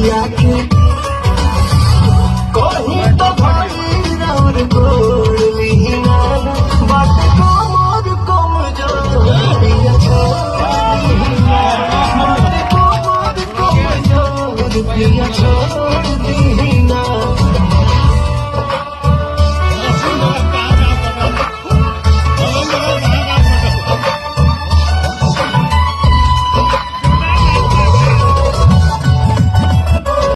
पिया के कहीं तो भाई और गोड़ लीना बात कमर कमजोर पिया छोड़ दीना कमर कमजोर पिया छोड़ दीना